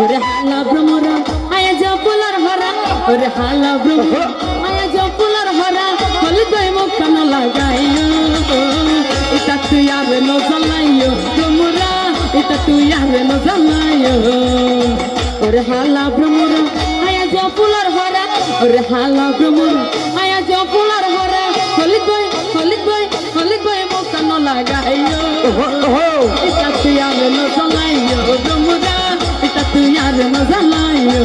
ওরে হালা ভ্রমরা আয়া জপুলার হরা ওরে হালা ভ্রমরা আয়া জপুলার হরা হলে দই মুখ কান লাগাইও এটা তুই আর নো জ্বালাইও ভ্রমরা এটা তুই আর নো জ্বালাইও ওরে হালা ভ্রমরা আয়া জপুলার হরা ওরে হালা ভ্রমরা আয়া জপুলার হরা হলে দই মুখ কান লাগাইও এটা তুই আর নো জ্বালাইও ভ্রমরা এটা তুই আর নো জ্বালাইও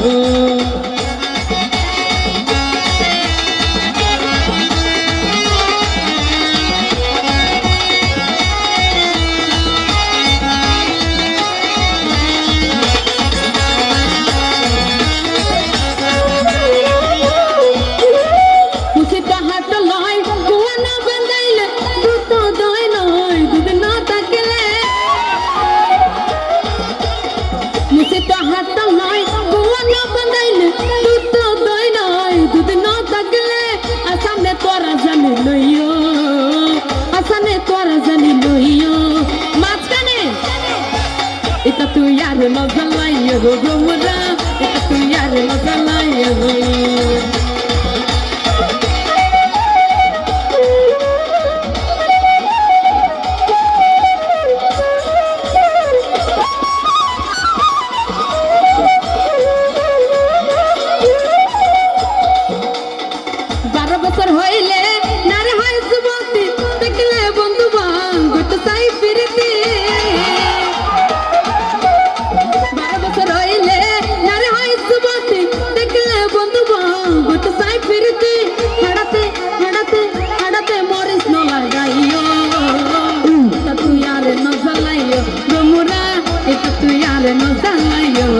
এটা তুই আর মজা লাইও ভ্রমরা এটা তুই আর মজা লাইও হইলে নারে হয় যুবতী দেখলে বন্ধু বান্ধব তো চাই ফিরতি 12 বছর হইলে নারে হয় যুবতী দেখলে বন্ধু বান্ধব তো চাই ফিরতি হাড়াতে মরিস ন লাগাইও এটা তুই আর ন জ্বালাইও ভ্রমরা এটা তুই আর ন জ্বালাইও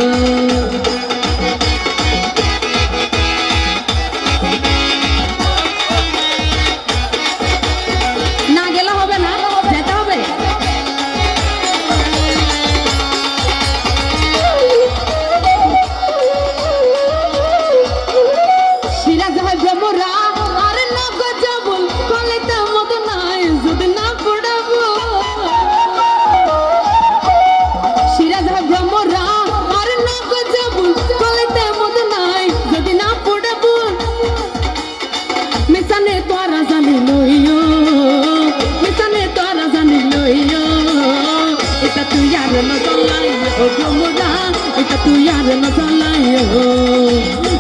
এটা তুই আর ন জ্বালাইও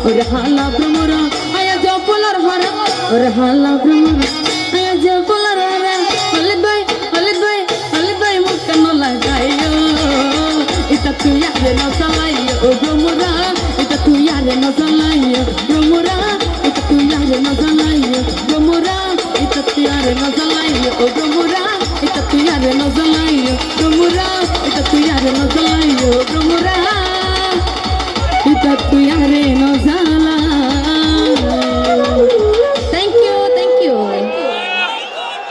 ওরে হালা ভ্রমরা আয়া জপুলার হরা ওরে হালা ভ্রমরা আয়া জপুলার হরা হলে দই মুখ কান লাগাইও এটা তুই আর ন জ্বালাইও ভ্রমরা এটা তুই আর ন জ্বালাইও ভ্রমরা এটা তুই আর ন জ্বালাইও ভ্রমরা এটা তুই আর ন